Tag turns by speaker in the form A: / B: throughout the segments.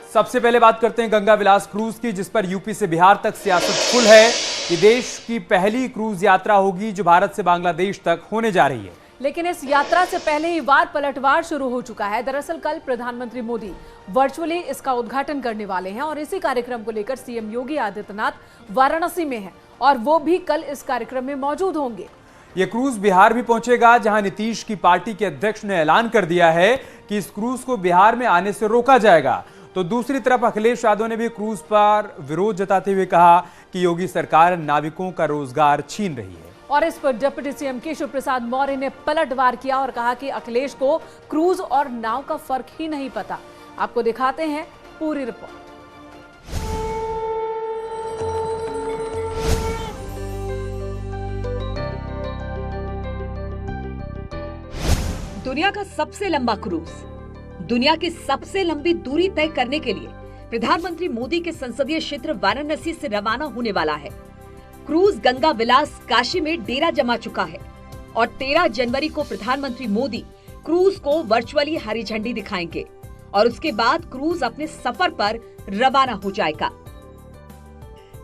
A: सबसे पहले बात करते हैं गंगा विलास क्रूज की, जिस पर यूपी से बिहार तक सियासत फुल है। ये देश की पहली क्रूज यात्रा होगी जो भारत से बांग्लादेश तक होने जा रही है।
B: लेकिन इस यात्रा से पहले ही वार पलटवार शुरू हो चुका है। दरअसल कल प्रधानमंत्री मोदी वर्चुअली इसका उद्घाटन करने वाले हैं और इसी कार्यक्रम को लेकर सीएम योगी आदित्यनाथ वाराणसी में हैं और वो भी कल इस कार्यक्रम में मौजूद होंगे।
A: ये क्रूज बिहार भी पहुंचेगा, जहां नीतीश की पार्टी के अध्यक्ष ने ऐलान कर दिया है कि इस क्रूज को बिहार में आने से रोका जाएगा। तो दूसरी तरफ अखिलेश यादव ने भी क्रूज पर विरोध जताते हुए कहा कि योगी सरकार नाविकों का रोजगार छीन रही है।
B: और इस पर डिप्टी सीएम केशव प्रसाद मौर्य ने पलटवार किया और कहा कि अखिलेश को क्रूज और नाव का फर्क ही नहीं पता। आपको दिखाते हैं पूरी रिपोर्ट।
C: दुनिया का सबसे लंबा क्रूज, दुनिया की सबसे लंबी दूरी तय करने के लिए प्रधानमंत्री मोदी के संसदीय क्षेत्र वाराणसी से रवाना होने वाला है। क्रूज गंगा विलास काशी में डेरा जमा चुका है और 13 जनवरी को प्रधानमंत्री मोदी क्रूज को वर्चुअली हरी झंडी दिखाएंगे और उसके बाद क्रूज अपने सफर पर रवाना हो जाएगा।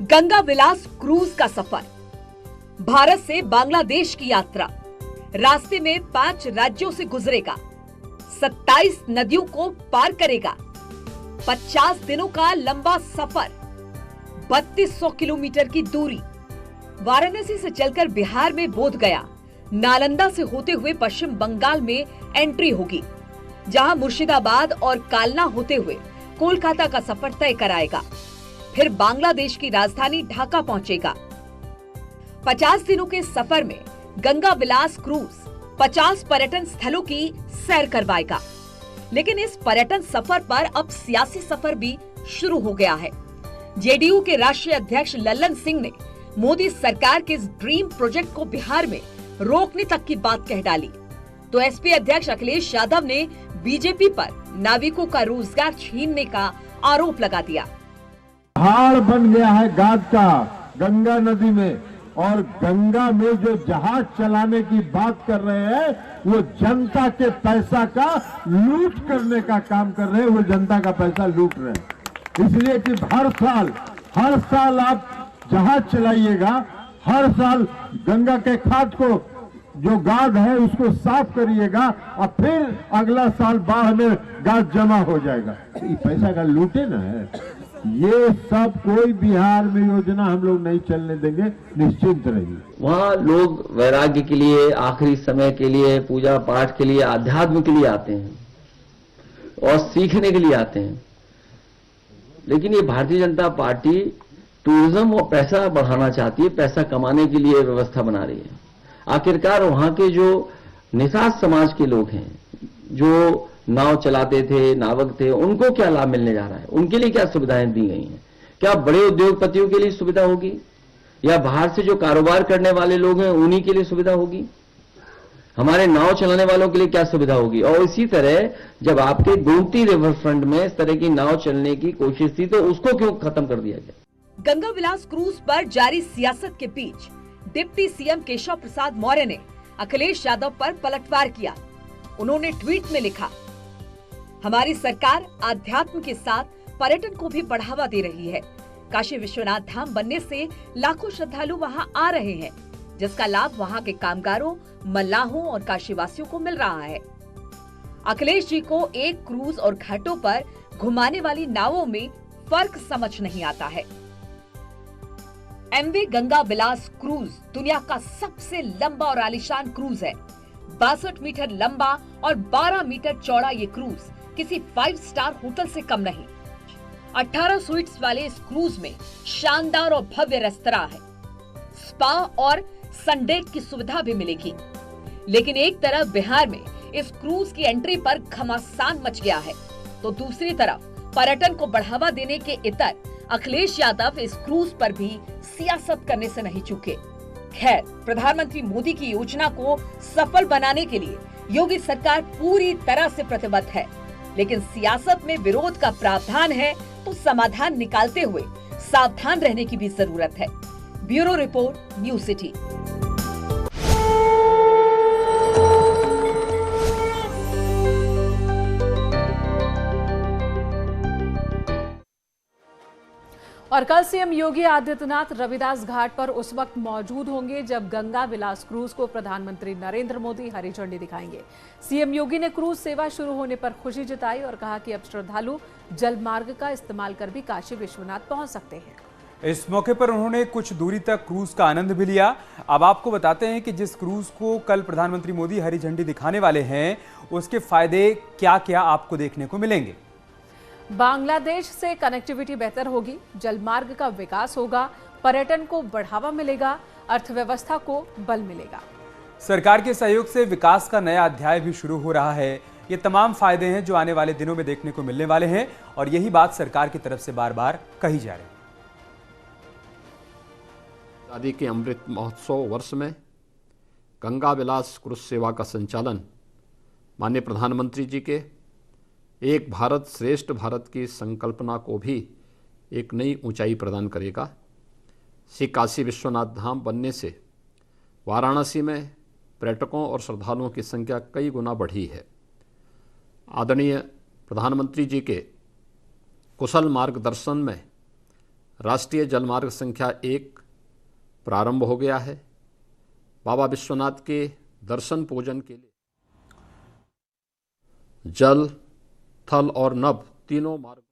C: गंगा विलास क्रूज का सफर, भारत से बांग्लादेश की यात्रा, रास्ते में 5 राज्यों से गुजरेगा, 27 नदियों को पार करेगा, 50 दिनों का लंबा सफर, 3200 किलोमीटर की दूरी। वाराणसी से चलकर बिहार में बोधगया, नालंदा से होते हुए पश्चिम बंगाल में एंट्री होगी, जहां मुर्शिदाबाद और कालना होते हुए कोलकाता का सफर तय कराएगा। फिर बांग्लादेश की राजधानी ढाका पहुंचेगा। 50 दिनों के सफर में गंगा विलास क्रूज 50 पर्यटन स्थलों की सैर करवाएगा। लेकिन इस पर्यटन सफर पर अब सियासी सफर भी शुरू हो गया है। जेडीयू के राष्ट्रीय अध्यक्ष लल्लन सिंह ने मोदी सरकार के इस ड्रीम प्रोजेक्ट को बिहार में रोकने तक की बात कह डाली। तो एसपी अध्यक्ष अखिलेश यादव ने बीजेपी पर नाविकों का रोजगार छीनने का आरोप लगा दिया।
D: पहाड़ बन गया है गाद का गंगा नदी में, और गंगा में जो जहाज चलाने की बात कर रहे हैं वो जनता के पैसा का लूट करने का काम कर रहे हैं। वो जनता का पैसा लूट रहे हैं, इसलिए कि हर साल आप जहाज चलाइएगा, हर साल गंगा के खाद को जो गाद है उसको साफ करिएगा और फिर अगला साल बाढ़ में गाद जमा हो जाएगा। ये पैसा का लूटे ना है। ये सब कोई बिहार में योजना हम लोग नहीं चलने देंगे, निश्चिंत रहिए।
E: वहाँ लोग वैराग्य के लिए, आखिरी समय के लिए, पूजा पाठ के लिए, आध्यात्म के लिए आते हैं और सीखने के लिए आते हैं। लेकिन ये भारतीय जनता पार्टी टूरिज्म और पैसा बढ़ाना चाहती है, पैसा कमाने के लिए व्यवस्था बना रही है। आखिरकार वहां के जो निषाद समाज के लोग हैं, जो नाव चलाते थे, नावक थे, उनको क्या लाभ मिलने जा रहा है? उनके लिए क्या सुविधाएं दी गई हैं? क्या बड़े उद्योगपतियों के लिए सुविधा होगी या बाहर से जो कारोबार करने वाले लोग हैं उन्हीं के लिए सुविधा होगी? हमारे नाव चलाने वालों के लिए क्या सुविधा होगी? और इसी तरह जब आपके गोमती रिवर फ्रंट में इस तरह की नाव चलने की कोशिश थी तो उसको क्यों खत्म कर दिया गया?
C: गंगा विलास क्रूज पर जारी सियासत के बीच डिप्टी सीएम केशव प्रसाद मौर्य ने अखिलेश यादव पर पलटवार किया। उन्होंने ट्वीट में लिखा, हमारी सरकार आध्यात्म के साथ पर्यटन को भी बढ़ावा दे रही है। काशी विश्वनाथ धाम बनने से लाखों श्रद्धालु वहां आ रहे हैं, जिसका लाभ वहां के कामगारों, मल्लाहों और काशीवासियों को मिल रहा है। अखिलेश जी को एक क्रूज और घाटों पर घुमाने वाली नावों में फर्क समझ नहीं आता है। एमवी गंगा विलास क्रूज दुनिया का सबसे लंबा और आलीशान क्रूज है। 62 मीटर लंबा और 12 मीटर चौड़ा ये क्रूज किसी 5 स्टार होटल से कम नहीं। 18 स्वीट्स वाले इस क्रूज में शानदार और भव्य रेस्तरां है, स्पा और सनडेक की सुविधा भी मिलेगी। लेकिन एक तरफ बिहार में इस क्रूज की एंट्री पर घमासान मच गया है, तो दूसरी तरफ पर्यटन को बढ़ावा देने के इतर अखिलेश यादव इस क्रूज पर भी सियासत करने से नहीं चूके। खैर, प्रधानमंत्री मोदी की योजना को सफल बनाने के लिए योगी सरकार पूरी तरह से प्रतिबद्ध है, लेकिन सियासत में विरोध का प्रावधान है तो समाधान निकालते हुए सावधान रहने की भी जरूरत है। Bureau report, news city.
B: और कल सीएम योगी आदित्यनाथ रविदास घाट पर उस वक्त मौजूद होंगे जब गंगा विलास क्रूज को प्रधानमंत्री नरेंद्र मोदी हरी झंडी दिखाएंगे। सीएम योगी ने क्रूज सेवा शुरू होने पर खुशी जताई और कहा कि अब श्रद्धालु जल मार्ग का इस्तेमाल कर भी काशी विश्वनाथ पहुंच सकते हैं।
A: इस मौके पर उन्होंने कुछ दूरी तक क्रूज का आनंद भी लिया। अब आपको बताते हैं कि जिस क्रूज को कल प्रधानमंत्री मोदी हरी झंडी दिखाने वाले हैं, उसके फायदे क्या क्या आपको देखने को मिलेंगे।
B: बांग्लादेश से कनेक्टिविटी बेहतर होगी, जल मार्ग का विकास होगा, पर्यटन को बढ़ावा मिलेगा, अर्थव्यवस्था को बल मिलेगा।
A: सरकार के सहयोग से विकास का नया अध्याय भी शुरू हो रहा है। ये तमाम फायदे हैं जो आने वाले दिनों में देखने को मिलने वाले हैं और यही बात सरकार की तरफ से बार बार कही जा रही है।
F: आजादी के अमृत महोत्सव वर्ष में गंगा विलास क्रूज सेवा का संचालन माननीय प्रधानमंत्री जी के एक भारत श्रेष्ठ भारत की संकल्पना को भी एक नई ऊंचाई प्रदान करेगा। श्री काशी विश्वनाथ धाम बनने से वाराणसी में पर्यटकों और श्रद्धालुओं की संख्या कई गुना बढ़ी है। आदरणीय प्रधानमंत्री जी के कुशल मार्गदर्शन में राष्ट्रीय जलमार्ग संख्या 1 प्रारंभ हो गया है। बाबा विश्वनाथ के दर्शन पूजन के लिए जल, थल और नभ तीनों मार्ग।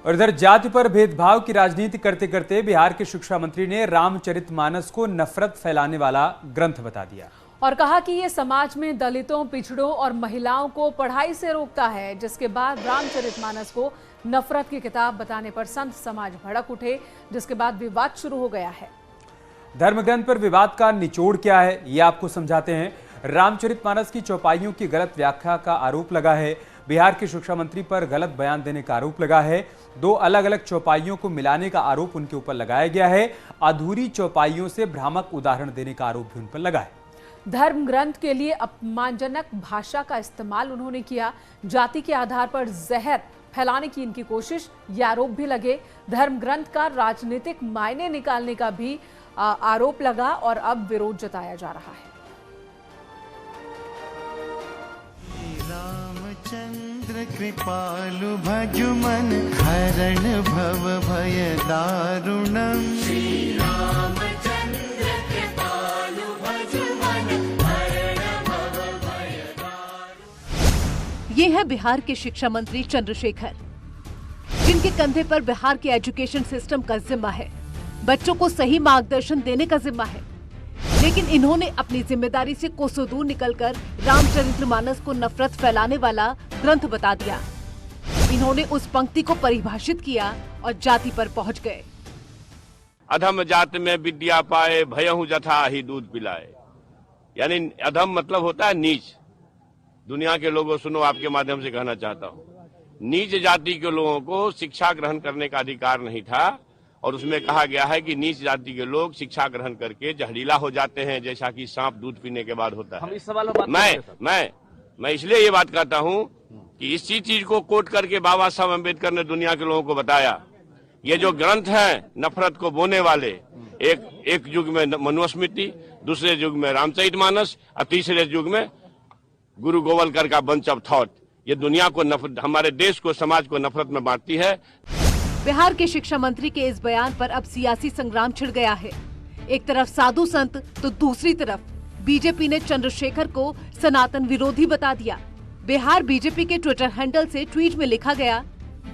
A: और इधर जाति पर भेदभाव की राजनीति करते करते बिहार के शिक्षा मंत्री ने रामचरितमानस को नफरत फैलाने वाला ग्रंथ बता दिया
B: और कहा कि ये समाज में दलितों, पिछड़ों और महिलाओं को पढ़ाई से रोकता है। जिसके बाद रामचरितमानस को नफरत की किताब बताने पर संत समाज भड़क उठे, जिसके बाद विवाद शुरू हो गया है।
A: धर्मग्रंथ पर विवाद का निचोड़ क्या है, ये आपको समझाते हैं। रामचरितमानस की चौपाइयों की गलत व्याख्या का आरोप लगा है। बिहार के शिक्षा मंत्री पर गलत बयान देने का आरोप लगा है। 2 अलग अलग चौपाइयों को मिलाने का आरोप उनके ऊपर लगाया गया है। अधूरी चौपाइयों से भ्रामक उदाहरण देने का आरोप भी उन पर लगा है।
B: धर्म ग्रंथ के लिए अपमानजनक भाषा का इस्तेमाल उन्होंने किया। जाति के आधार पर जहर फैलाने की इनकी कोशिश, ये आरोप भी लगे। धर्म ग्रंथ का राजनीतिक मायने निकालने का भी आरोप लगा और अब विरोध जताया जा रहा है।
G: रामचंद्र कृपालु भजुमन हरण भव भय दारुणम। श्री रामचंद्र कृपालु भजुमन हरण भव भय दारुणम।
C: ये है बिहार के शिक्षा मंत्री चंद्रशेखर, जिनके कंधे पर बिहार के एजुकेशन सिस्टम का जिम्मा है। बच्चों को सही मार्गदर्शन देने का जिम्मा है, लेकिन इन्होंने अपनी जिम्मेदारी से कोसों दूर निकलकर रामचरितमानस को नफरत फैलाने वाला ग्रंथ बता दिया। इन्होंने उस पंक्ति को परिभाषित किया और जाति पर पहुंच गए।
H: अधम जात में विद्या पाए, भयहु जथा ही दूध पिलाए। यानी अधम मतलब होता है नीच। दुनिया के लोगों सुनो, आपके माध्यम से कहना चाहता हूँ, नीच जाति के लोगों को शिक्षा ग्रहण करने का अधिकार नहीं था और उसमें कहा गया है कि नीच जाति के लोग शिक्षा ग्रहण करके जहरीला हो जाते हैं, जैसा कि सांप दूध पीने के बाद होता है। हम इस सवाल मैं इसलिए ये बात कहता हूँ कि इसी चीज को कोट करके बाबा साहब अम्बेडकर ने दुनिया के लोगों को बताया। ये जो ग्रंथ हैं नफरत को बोने वाले, एक युग में मनुस्मृति, दूसरे युग में रामचरितमानस और तीसरे युग में गुरु गोवलकर का बंच ऑफ थॉट, ये दुनिया को नफरत, हमारे देश को, समाज को नफरत में बांटती है।
C: बिहार के शिक्षा मंत्री के इस बयान पर अब सियासी संग्राम छिड़ गया है। एक तरफ साधु संत तो दूसरी तरफ बीजेपी ने चंद्रशेखर को सनातन विरोधी बता दिया। बिहार बीजेपी के ट्विटर हैंडल से ट्वीट में लिखा गया,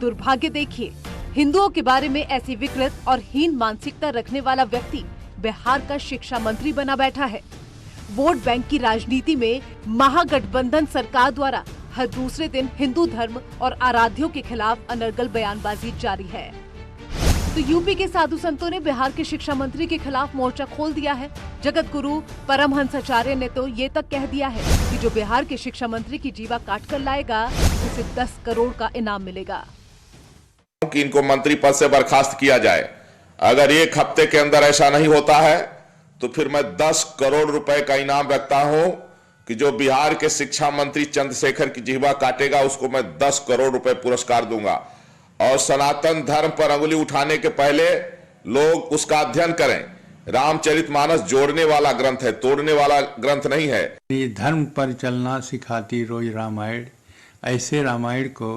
C: दुर्भाग्य देखिए, हिंदुओं के बारे में ऐसी विकृत और हीन मानसिकता रखने वाला व्यक्ति बिहार का शिक्षा मंत्री बना बैठा है। वोट बैंक की राजनीति में महागठबंधन सरकार द्वारा हर दूसरे दिन हिंदू धर्म और आराध्यों के खिलाफ अनर्गल बयानबाजी जारी है। तो यूपी के साधु संतों ने बिहार के शिक्षा मंत्री के खिलाफ मोर्चा खोल दिया है। जगत गुरु परमहंसाचार्य ने तो ये तक कह दिया है कि जो बिहार के शिक्षा मंत्री की जीवा काट कर लाएगा उसे 10 करोड़ का इनाम मिलेगा।
I: कि इनको मंत्री पद से बर्खास्त किया जाए। अगर 1 हफ्ते के अंदर ऐसा नहीं होता है तो फिर मैं 10 करोड़ रुपए का इनाम रखता हूं कि जो बिहार के शिक्षा मंत्री चंद्रशेखर की जिह्वा काटेगा उसको मैं 10 करोड़ रुपए पुरस्कार दूंगा। और सनातन धर्म पर अंगुली उठाने के पहले लोग उसका अध्ययन करें। रामचरितमानस जोड़ने वाला ग्रंथ है, तोड़ने वाला ग्रंथ नहीं है।
J: ये धर्म पर चलना सिखाती रोज रामायण, ऐसे रामायण को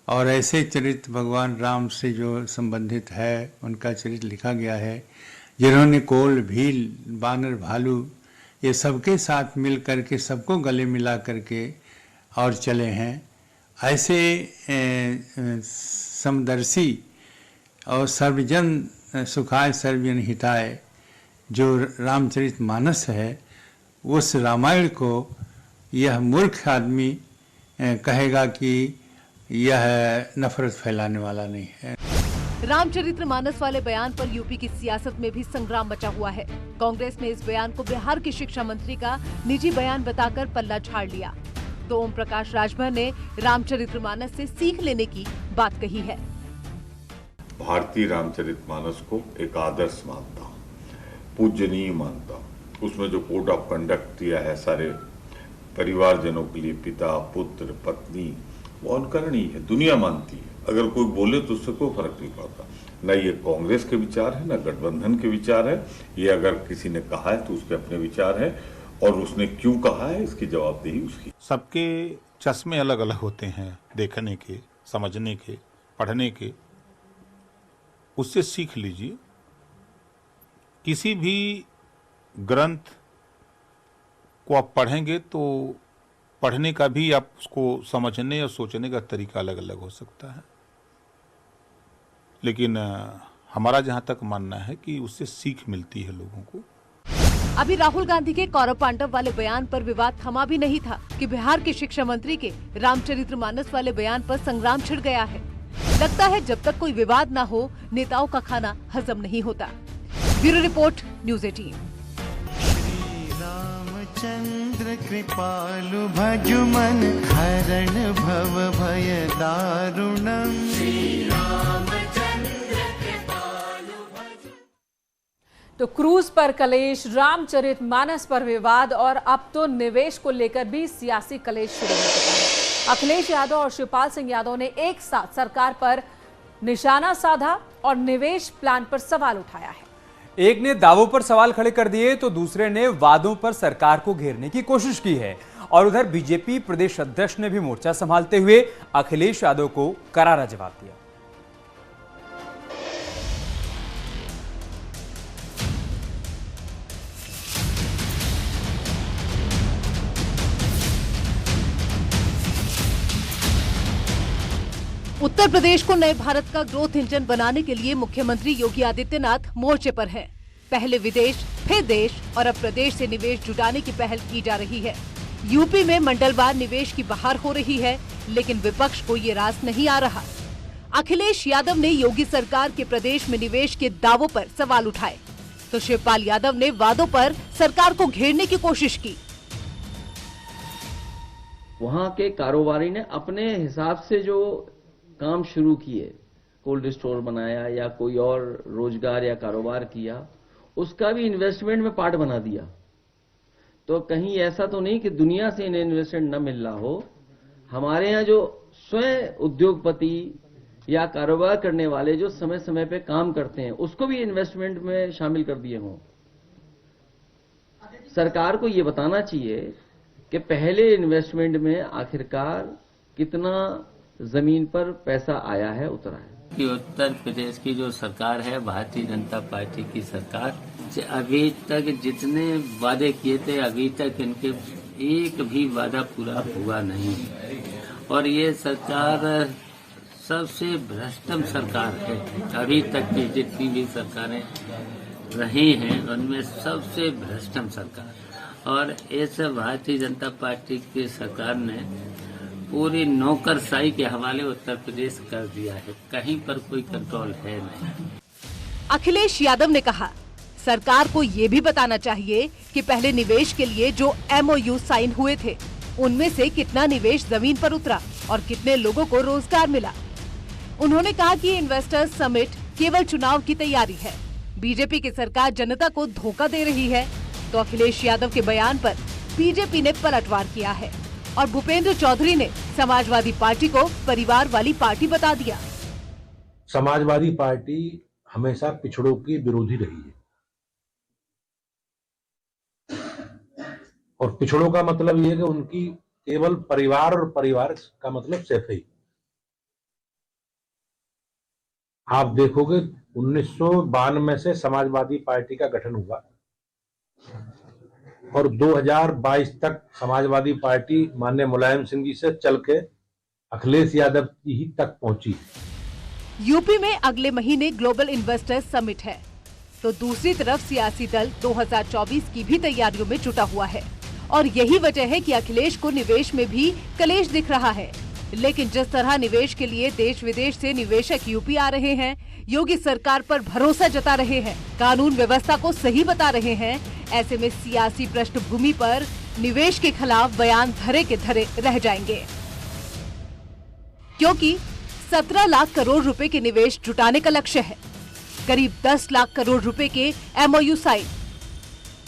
J: और ऐसे चरित्र भगवान राम से जो संबंधित है उनका चरित्र लिखा गया है, जिन्होंने कोल भील बानर भालू ये सबके साथ मिल करके सबको गले मिला करके और चले हैं। ऐसे समदर्शी और सर्वजन सुखाय सर्वजन हिताय जो रामचरित मानस है, उस रामायण को यह मूर्ख आदमी कहेगा कि यह नफरत फैलाने वाला नहीं है।
C: रामचरितमानस वाले बयान पर यूपी की सियासत में भी संग्राम मचा हुआ है। कांग्रेस ने इस बयान को बिहार के शिक्षा मंत्री का निजी बयान बताकर पल्ला झाड़ लिया, तो ओम प्रकाश राजभर ने रामचरितमानस से सीख लेने की बात कही है।
K: भारतीय रामचरितमानस को एक आदर्श मानता हूँ, पूजनीय मानता हूँ। उसमें जो कोड ऑफ कंडक्ट दिया है सारे परिवारजनों के लिए, पिता पुत्र पत्नी, वो अनुकरणीय है, दुनिया मानती है। अगर कोई बोले तो उससे कोई फर्क नहीं पड़ता। न ये कांग्रेस के विचार है, न गठबंधन के विचार है। ये अगर किसी ने कहा है तो उसके अपने विचार है, और उसने क्यों कहा है इसकी जवाबदेही उसकी।
L: सबके चश्मे अलग अलग होते हैं, देखने के, समझने के, पढ़ने के। उससे सीख लीजिए। किसी भी ग्रंथ को आप पढ़ेंगे तो पढ़ने का भी आप उसको समझने और सोचने का तरीका अलग अलग हो सकता है, लेकिन हमारा जहां तक मानना है कि उससे सीख मिलती है लोगों को।
C: अभी राहुल गांधी के कौरव पांडव वाले बयान पर विवाद थमा भी नहीं था कि बिहार के शिक्षा मंत्री के रामचरितमानस वाले बयान पर संग्राम छिड़ गया है। लगता है जब तक कोई विवाद न हो, नेताओं का खाना हजम नहीं होता। Bureau report, news 18।
G: चंद्र कृपालु भजुमन हरण भव भय दारुणम।
B: तो क्रूज पर कलेश, रामचरितमानस पर विवाद और अब तो निवेश को लेकर भी सियासी कलेश शुरू हो चुका है। अखिलेश यादव और शिवपाल सिंह यादव ने एक साथ सरकार पर निशाना साधा और निवेश प्लान पर सवाल उठाया है।
A: एक ने दावों पर सवाल खड़े कर दिए तो दूसरे ने वादों पर सरकार को घेरने की कोशिश की है। और उधर बीजेपी प्रदेश अध्यक्ष ने भी मोर्चा संभालते हुए अखिलेश यादव को करारा जवाब दिया।
C: उत्तर प्रदेश को नए भारत का ग्रोथ इंजन बनाने के लिए मुख्यमंत्री योगी आदित्यनाथ मोर्चे पर हैं। पहले विदेश, फिर देश और अब प्रदेश से निवेश जुटाने की पहल की जा रही है। यूपी में मंडलवार निवेश की बहार हो रही है, लेकिन विपक्ष को ये रास नहीं आ रहा। अखिलेश यादव ने योगी सरकार के प्रदेश में निवेश के दावों पर सवाल उठाए, तो शिवपाल यादव ने वादों पर सरकार को घेरने की कोशिश की।
E: वहां के कारोबारी ने अपने हिसाब से जो काम शुरू किए, कोल्ड स्टोर बनाया या कोई और रोजगार या कारोबार किया, उसका भी इन्वेस्टमेंट में पार्ट बना दिया। तो कहीं ऐसा तो नहीं कि दुनिया से इन्हें इन्वेस्टमेंट न मिल रहा हो। हमारे यहाँ जो स्वयं उद्योगपति या कारोबार करने वाले जो समय समय पे काम करते हैं, उसको भी इन्वेस्टमेंट में शामिल कर दिए हों। सरकार को ये बताना चाहिए कि पहले इन्वेस्टमेंट में आखिरकार कितना जमीन पर पैसा आया है, उतरा है।
M: कि उत्तर प्रदेश की जो सरकार है, भारतीय जनता पार्टी की सरकार, अभी तक जितने वादे किए थे, अभी तक इनके एक भी वादा पूरा हुआ नहीं। और ये सरकार सबसे भ्रष्टम सरकार है। अभी तक की जितनी भी सरकारें रही हैं, उनमें सबसे भ्रष्टम सरकार। और इस भारतीय जनता पार्टी की सरकार ने पूरी नौकरशाही के हवाले उत्तर प्रदेश कर दिया है। कहीं पर कोई कंट्रोल है नहीं।
C: अखिलेश यादव ने कहा, सरकार को ये भी बताना चाहिए कि पहले निवेश के लिए जो MOU साइन हुए थे, उनमें से कितना निवेश जमीन पर उतरा और कितने लोगों को रोजगार मिला। उन्होंने कहा कि इन्वेस्टर्स समिट केवल चुनाव की तैयारी है। बीजेपी की सरकार जनता को धोखा दे रही है। तो अखिलेश यादव के बयान पर बीजेपी ने पलटवार किया है और भूपेंद्र चौधरी ने समाजवादी पार्टी को परिवार वाली पार्टी बता दिया।
N: समाजवादी पार्टी हमेशा पिछड़ों की विरोधी रही है, और पिछड़ों का मतलब ये है कि उनकी केवल परिवार और परिवार का मतलब सिर्फ ही। आप देखोगे 1992 से समाजवादी पार्टी का गठन हुआ और 2022 तक समाजवादी पार्टी माननीय मुलायम सिंह जी से चल के अखिलेश यादव जी ही तक पहुंची।
C: यूपी में अगले महीने ग्लोबल इन्वेस्टर्स समिट है, तो दूसरी तरफ सियासी दल 2024 की भी तैयारियों में जुटा हुआ है और यही वजह है कि अखिलेश को निवेश में भी कलेश दिख रहा है। लेकिन जिस तरह निवेश के लिए देश विदेश से निवेशक यूपी आ रहे हैं, योगी सरकार पर भरोसा जता रहे हैं, कानून व्यवस्था को सही बता रहे हैं, ऐसे में सियासी पृष्ठभूमि पर निवेश के खिलाफ बयान धरे के धरे रह जाएंगे, क्योंकि 17 लाख करोड़ रुपए के निवेश जुटाने का लक्ष्य है। करीब 10 लाख करोड़ रुपए के MOU साइन,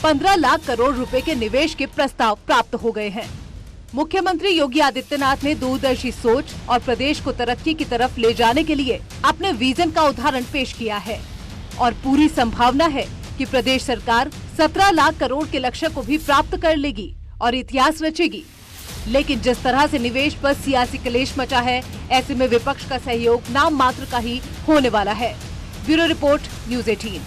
C: 15 लाख करोड़ रुपए के निवेश के प्रस्ताव प्राप्त हो गए हैं। मुख्यमंत्री योगी आदित्यनाथ ने दूरदर्शी सोच और प्रदेश को तरक्की की तरफ ले जाने के लिए अपने विजन का उदाहरण पेश किया है और पूरी संभावना है कि प्रदेश सरकार 17 लाख करोड़ के लक्ष्य को भी प्राप्त कर लेगी और इतिहास रचेगी। लेकिन जिस तरह से निवेश पर सियासी कलेश मचा है, ऐसे में विपक्ष का सहयोग नाम मात्र का ही होने वाला है। Bureau report, news 18।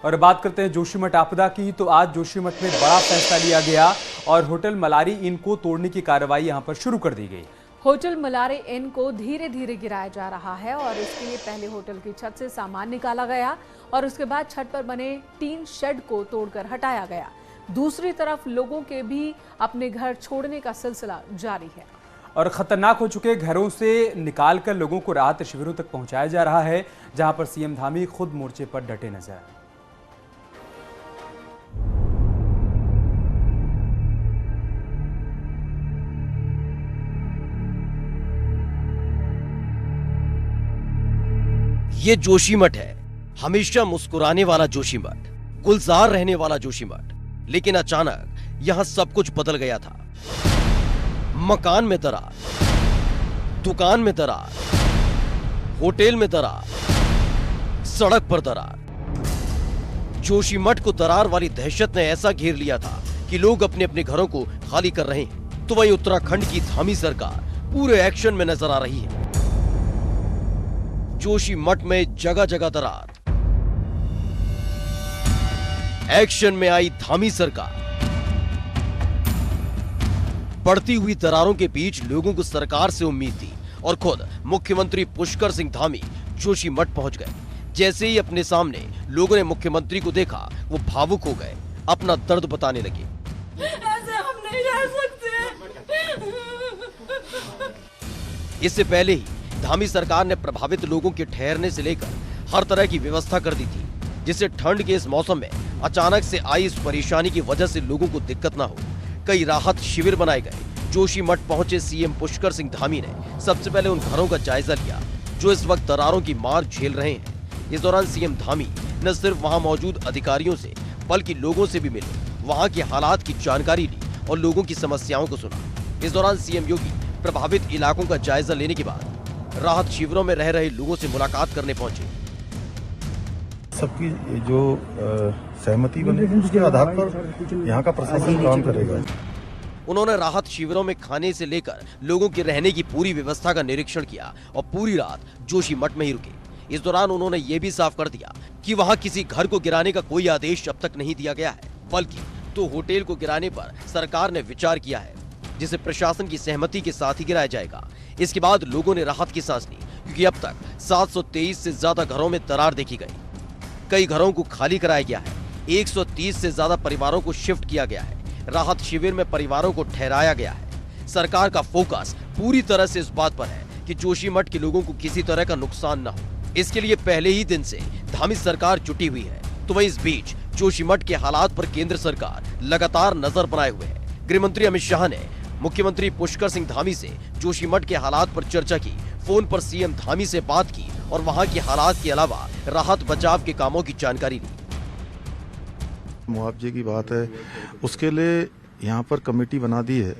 A: और बात करते हैं जोशीमठ आपदा की, तो आज जोशीमठ में बड़ा फैसला लिया गया और होटल मलारी इन को तोड़ने की कार्रवाई यहां पर शुरू कर दी गई।
B: होटल मलारी इन को धीरे धीरे गिराया जा रहा है और इसके लिए पहले होटल की छत से सामान निकाला गया और उसके बाद छत पर बने टीन शेड को तोड़कर हटाया गया। दूसरी तरफ लोगों के भी अपने घर छोड़ने का सिलसिला जारी है
A: और खतरनाक हो चुके घरों से निकालकर लोगों को राहत शिविरों तक पहुंचाया जा रहा है, जहां पर सीएम धामी खुद मोर्चे पर डटे नजर आए।
O: ये जोशीमठ है, हमेशा मुस्कुराने वाला जोशीमठ, गुलजार रहने वाला जोशीमठ। लेकिन अचानक यहां सब कुछ बदल गया था। मकान में दरार, दुकान में दरार, होटल में दरार, सड़क पर दरार। जोशीमठ को दरार वाली दहशत ने ऐसा घेर लिया था कि लोग अपने अपने घरों को खाली कर रहे हैं। तो वहीं उत्तराखंड की धामी सरकार पूरे एक्शन में नजर आ रही है। जोशीमठ में जगह जगह दरार, एक्शन में आई धामी सरकार। बढ़ती हुई दरारों के बीच लोगों को सरकार से उम्मीद थी और खुद मुख्यमंत्री पुष्कर सिंह धामी जोशीमठ पहुंच गए। जैसे ही अपने सामने लोगों ने मुख्यमंत्री को देखा, वो भावुक हो गए, अपना दर्द बताने लगे।
P: ऐसे हम नहीं रह सकते।
O: इससे पहले ही धामी सरकार ने प्रभावित लोगों के ठहरने से लेकर हर तरह की व्यवस्था कर दी थी, जिससे ठंड के इस मौसम में अचानक से आई इस परेशानी की वजह से लोगों को दिक्कत ना हो। कई राहत शिविर बनाए गए। जोशीमठ पहुंचे सीएम पुष्कर सिंह धामी ने सबसे पहले उन घरों का जायजा लिया जो इस वक्त दरारों की मार झेल रहे हैं। इस दौरान सीएम धामी न सिर्फ वहां मौजूद अधिकारियों से बल्कि लोगों से भी मिले, वहां के हालात की जानकारी ली और लोगों की समस्याओं को सुना। इस दौरान सीएम योगी प्रभावित इलाकों का जायजा लेने के बाद राहत शिविरों में रह रहे लोगों से मुलाकात करने पहुंचे।
Q: सबकी जो सहमति बनेगी उसके आधार पर यहाँ का प्रशासन काम करेगा।
O: उन्होंने राहत शिविरों में खाने से लेकर लोगों के रहने की पूरी व्यवस्था का निरीक्षण किया और पूरी रात जोशीमठ में ही रुके। इस दौरान उन्होंने ये भी साफ कर दिया कि वहां किसी घर को गिराने का कोई आदेश अब तक नहीं दिया गया है, बल्कि तो होटल को गिराने पर सरकार ने विचार किया है, जिसे प्रशासन की सहमति के साथ ही गिराया जाएगा। इसके बाद लोगों ने राहत की सांस ली, क्योंकि अब तक 723 से ज्यादा घरों में दरार देखी गई। कई घरों को खाली कराया गया है, 130 से ज्यादा परिवारों को शिफ्ट किया गया है, राहत शिविर में परिवारों को ठहराया गया है। सरकार का फोकस पूरी तरह से इस बात पर है कि जोशीमठ के लोगों को किसी तरह का नुकसान न हो। इसके लिए पहले ही दिन से धामी सरकार जुटी हुई है। तो वहीं इस बीच जोशीमठ के हालात पर केंद्र सरकार लगातार नजर बनाए हुए है। गृह मंत्री अमित शाह ने मुख्यमंत्री पुष्कर सिंह धामी से जोशीमठ के हालात पर चर्चा की, फोन पर सीएम धामी से बात की और वहां के हालात के अलावा राहत बचाव के कामों की जानकारी ली।
Q: मुआवजे की बात है, उसके लिए यहाँ पर कमेटी बना दी है।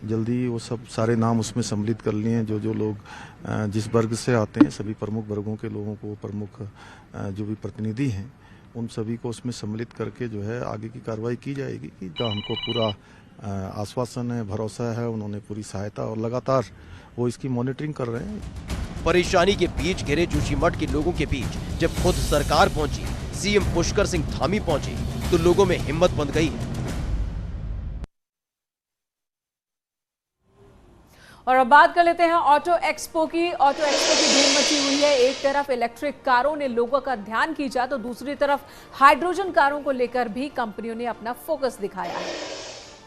Q: जल्दी वो सब सारे नाम उसमें सम्मिलित कर लिए हैं। जो लोग जिस वर्ग से आते हैं, सभी प्रमुख वर्गों के लोगों को, प्रमुख जो भी प्रतिनिधि हैं, उन सभी को उसमें सम्मिलित करके जो है आगे की कार्रवाई की जाएगी कि हमको पूरा आश्वासन है, भरोसा है, उन्होंने पूरी सहायता और लगातार वो इसकी मॉनिटरिंग कर रहे हैं।
O: परेशानी के बीच घिरे जोशीमठ के लोगों के बीच जब खुद सरकार पहुंची, सीएम पुष्कर सिंह धामी पहुंचे, तो लोगों में हिम्मत बंध गई।
B: और अब बात कर लेते हैं ऑटो एक्सपो की। ऑटो एक्सपो की धूम मची हुई है। एक तरफ इलेक्ट्रिक कारों ने लोगों का ध्यान खींचा तो दूसरी तरफ हाइड्रोजन कारों को लेकर भी कंपनियों ने अपना फोकस दिखाया है।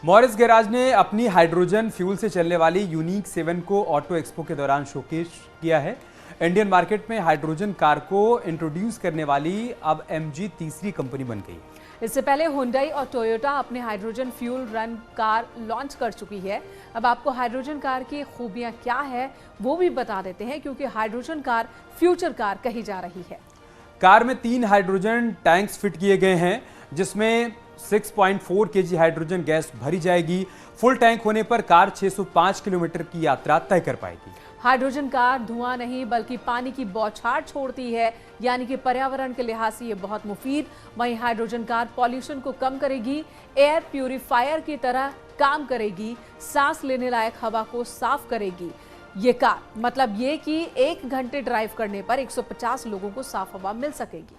A: मॉरिस गैराज ने अपनी हाइड्रोजन फ्यूल से चलने वाली यूनिक 7 को ऑटो एक्सपो के दौरान शोकेस किया है। इंडियन मार्केट में हाइड्रोजन कार को इंट्रोड्यूस करने वाली अब MG तीसरी कंपनी बन गई।
B: इससे पहले हुंडई और टोयोटा अपने hydrogen fuel run car launch कर चुकी है। अब आपको हाइड्रोजन कार की खूबियां क्या है वो भी बता देते हैं, क्योंकि हाइड्रोजन कार फ्यूचर कार कही जा रही है।
A: कार में 3 हाइड्रोजन टैंक्स फिट किए गए हैं, जिसमें 6.4 kg हाइड्रोजन गैस भरी जाएगी। फुल टैंक होने पर कार 605 किलोमीटर की यात्रा तय कर पाएगी।
B: हाइड्रोजन कार धुआं नहीं बल्कि पानी की बौछार छोड़ती है, यानी कि पर्यावरण के लिहाज से ये बहुत मुफीद। वहीं हाइड्रोजन कार पॉल्यूशन को कम करेगी, एयर प्यूरिफायर की तरह काम करेगी, सांस लेने लायक हवा को साफ करेगी। ये कार मतलब ये कि 1 घंटे ड्राइव करने पर 150 लोगों को साफ हवा मिल सकेगी।